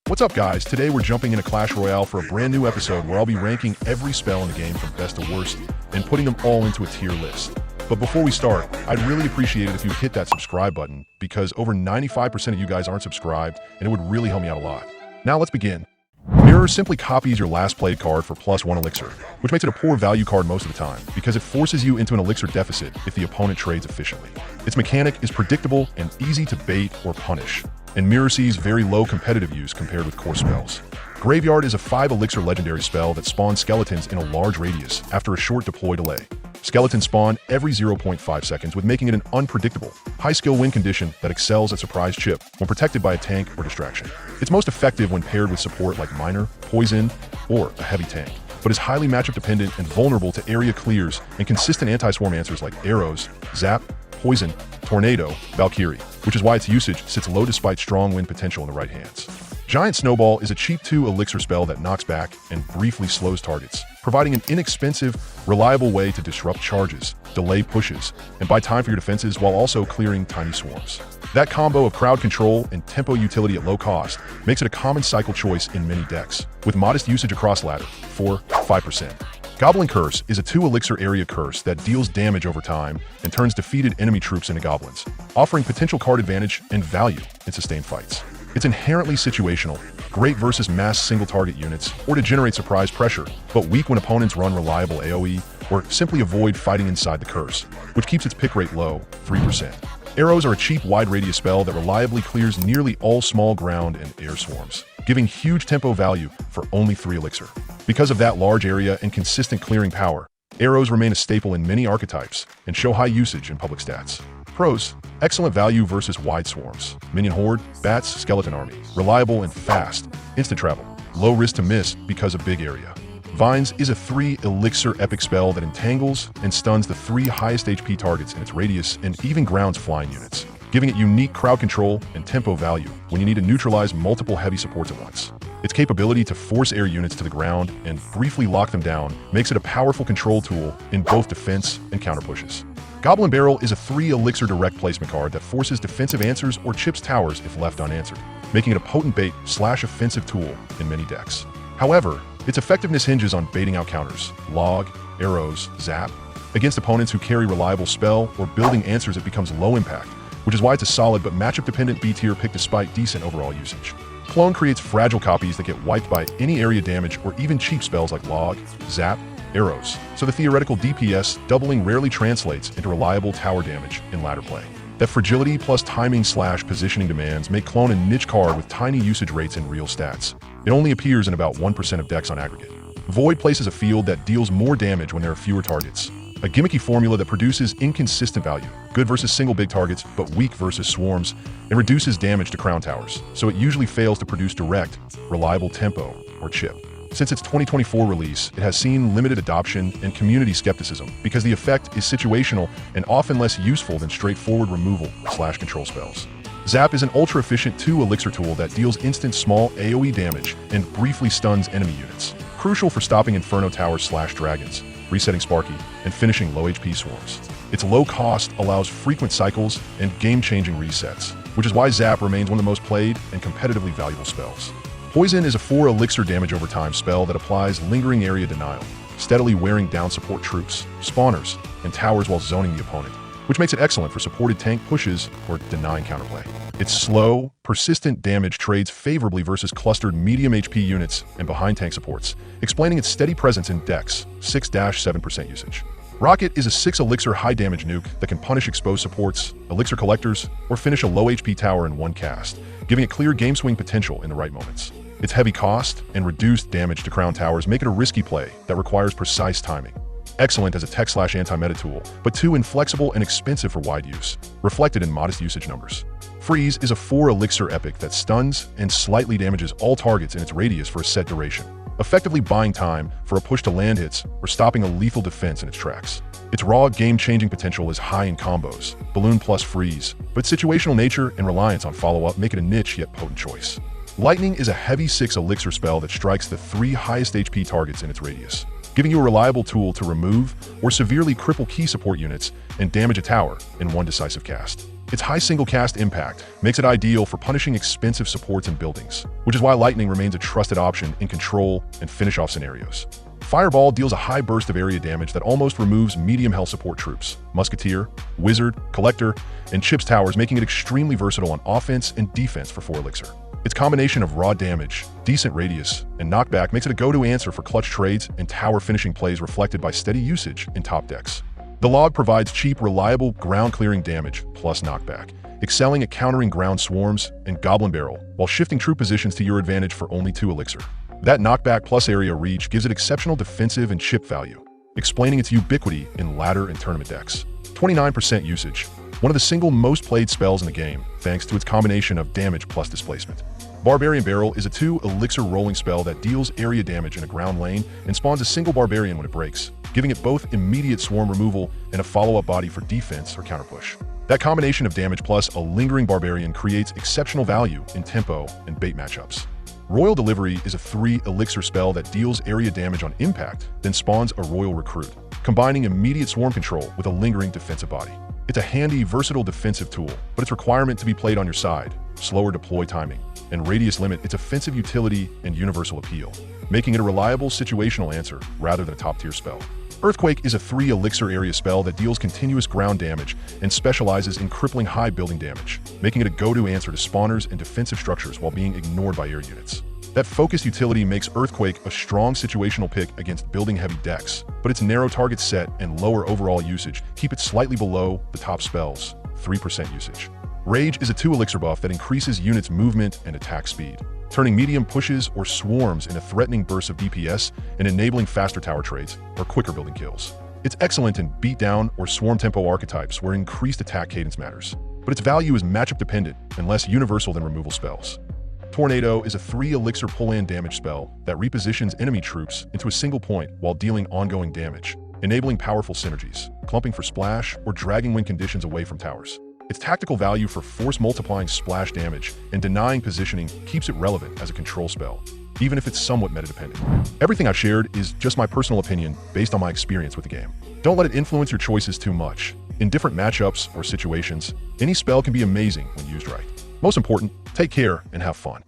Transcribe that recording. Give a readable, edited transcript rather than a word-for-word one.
What's up, guys? Today we're jumping into Clash Royale for a brand new episode where I'll be ranking every spell in the game from best to worst and putting them all into a tier list. But before we start, I'd really appreciate it if you hit that subscribe button because over 95% of you guys aren't subscribed and it would really help me out a lot. Now let's begin. Mirror simply copies your last played card for +1 elixir, which makes it a poor value card most of the time because it forces you into an elixir deficit if the opponent trades efficiently. Its mechanic is predictable and easy to bait or punish, and Mirror sees very low competitive use compared with core spells. Graveyard is a 5 elixir legendary spell that spawns skeletons in a large radius after a short deploy delay. Skeletons spawn every 0.5 seconds, with making it an unpredictable, high-skill win condition that excels at surprise chip when protected by a tank or distraction. It's most effective when paired with support like Miner, Poison, or a heavy tank, but is highly matchup dependent and vulnerable to area clears and consistent anti-swarm answers like Arrows, Zap, Poison, Tornado, Valkyrie, which is why its usage sits low despite strong win potential in the right hands. Giant Snowball is a cheap 2 elixir spell that knocks back and briefly slows targets, providing an inexpensive, reliable way to disrupt charges, delay pushes, and buy time for your defenses while also clearing tiny swarms. That combo of crowd control and tempo utility at low cost makes it a common cycle choice in many decks, with modest usage across ladder, 4-5%. Goblin Curse is a 2 elixir area curse that deals damage over time and turns defeated enemy troops into goblins, offering potential card advantage and value in sustained fights. It's inherently situational, great versus mass single-target units or to generate surprise pressure, but weak when opponents run reliable AoE or simply avoid fighting inside the curse, which keeps its pick rate low, 3%. Arrows are a cheap wide-radius spell that reliably clears nearly all small ground and air swarms, giving huge tempo value for only 3 elixir. Because of that large area and consistent clearing power, arrows remain a staple in many archetypes and show high usage in public stats. Pros: excellent value versus wide swarms, minion horde, bats, skeleton army, reliable and fast, instant travel, low risk to miss because of big area. Vines is a 3 elixir epic spell that entangles and stuns the 3 highest HP targets in its radius and even grounds flying units, giving it unique crowd control and tempo value when you need to neutralize multiple heavy supports at once. Its capability to force air units to the ground and briefly lock them down makes it a powerful control tool in both defense and counter pushes. Goblin Barrel is a 3 elixir direct placement card that forces defensive answers or chips towers if left unanswered, making it a potent bait/offensive tool in many decks. However, its effectiveness hinges on baiting out counters, log, arrows, zap. Against opponents who carry reliable spell or building answers, it becomes low impact, which is why it's a solid but matchup-dependent B-tier pick despite decent overall usage. Clone creates fragile copies that get wiped by any area damage or even cheap spells like log, zap, arrows, so the theoretical DPS doubling rarely translates into reliable tower damage in ladder play. That fragility plus timing/positioning demands make Clone a niche card with tiny usage rates and real stats. It only appears in about 1% of decks on aggregate. Void places a field that deals more damage when there are fewer targets. A gimmicky formula that produces inconsistent value, good versus single big targets but weak versus swarms, and reduces damage to crown towers, so it usually fails to produce direct, reliable tempo or chip. Since its 2024 release, it has seen limited adoption and community skepticism because the effect is situational and often less useful than straightforward removal/control spells. Zap is an ultra-efficient 2 elixir tool that deals instant small AoE damage and briefly stuns enemy units, crucial for stopping Inferno Towers/dragons, resetting Sparky, and finishing low HP swarms. Its low cost allows frequent cycles and game-changing resets, which is why Zap remains one of the most played and competitively valuable spells. Poison is a 4 elixir damage over time spell that applies lingering area denial, steadily wearing down support troops, spawners, and towers while zoning the opponent, which makes it excellent for supported tank pushes or denying counterplay. Its slow, persistent damage trades favorably versus clustered medium HP units and behind tank supports, explaining its steady presence in decks, 6-7% usage. Rocket is a 6 elixir high damage nuke that can punish exposed supports, elixir collectors, or finish a low HP tower in one cast, giving it clear game swing potential in the right moments. Its heavy cost and reduced damage to crown towers make it a risky play that requires precise timing. Excellent as a tech/anti-meta tool, but too inflexible and expensive for wide use, reflected in modest usage numbers. Freeze is a 4 elixir epic that stuns and slightly damages all targets in its radius for a set duration, effectively buying time for a push to land hits or stopping a lethal defense in its tracks. Its raw game-changing potential is high in combos, Balloon plus Freeze, but situational nature and reliance on follow-up make it a niche yet potent choice. Lightning is a heavy 6 elixir spell that strikes the 3 highest HP targets in its radius. giving you a reliable tool to remove or severely cripple key support units and damage a tower in one decisive cast. Its high single cast impact makes it ideal for punishing expensive supports and buildings, which is why lightning remains a trusted option in control and finish-off scenarios. Fireball deals a high burst of area damage that almost removes medium health support troops, Musketeer, Wizard, Collector, and Chips towers, making it extremely versatile on offense and defense for 4 elixir. Its combination of raw damage, decent radius, and knockback makes it a go-to answer for clutch trades and tower finishing plays reflected by steady usage in top decks. The log provides cheap, reliable ground-clearing damage plus knockback, excelling at countering ground swarms and goblin barrel while shifting troop positions to your advantage for only 2 elixir. That knockback plus area reach gives it exceptional defensive and chip value, explaining its ubiquity in ladder and tournament decks. 29% usage, one of the single most played spells in the game, thanks to its combination of damage plus displacement. Barbarian Barrel is a 2 elixir rolling spell that deals area damage in a ground lane and spawns a single barbarian when it breaks, giving it both immediate swarm removal and a follow-up body for defense or counterpush. That combination of damage plus a lingering barbarian creates exceptional value in tempo and bait matchups. Royal Delivery is a 3 elixir spell that deals area damage on impact, then spawns a Royal Recruit, combining immediate swarm control with a lingering defensive body. It's a handy, versatile defensive tool, but its requirement to be played on your side, slower deploy timing, and radius limit its offensive utility and universal appeal, making it a reliable situational answer rather than a top-tier spell. Earthquake is a 3 elixir area spell that deals continuous ground damage and specializes in crippling high building damage, making it a go-to answer to spawners and defensive structures while being ignored by air units. That focused utility makes Earthquake a strong situational pick against building-heavy decks, but its narrow target set and lower overall usage keep it slightly below the top spells, 3% usage. Rage is a 2 elixir buff that increases units' movement and attack speed, turning medium pushes or swarms into threatening bursts of DPS and enabling faster tower trades or quicker building kills. It's excellent in beatdown or swarm tempo archetypes where increased attack cadence matters, but its value is matchup dependent and less universal than removal spells. Tornado is a 3 elixir pull-in damage spell that repositions enemy troops into a single point while dealing ongoing damage, enabling powerful synergies, clumping for splash or dragging win conditions away from towers. Its tactical value for force-multiplying splash damage and denying positioning keeps it relevant as a control spell, even if it's somewhat meta-dependent. Everything I've shared is just my personal opinion based on my experience with the game. Don't let it influence your choices too much. In different matchups or situations, any spell can be amazing when used right. Most important, take care and have fun.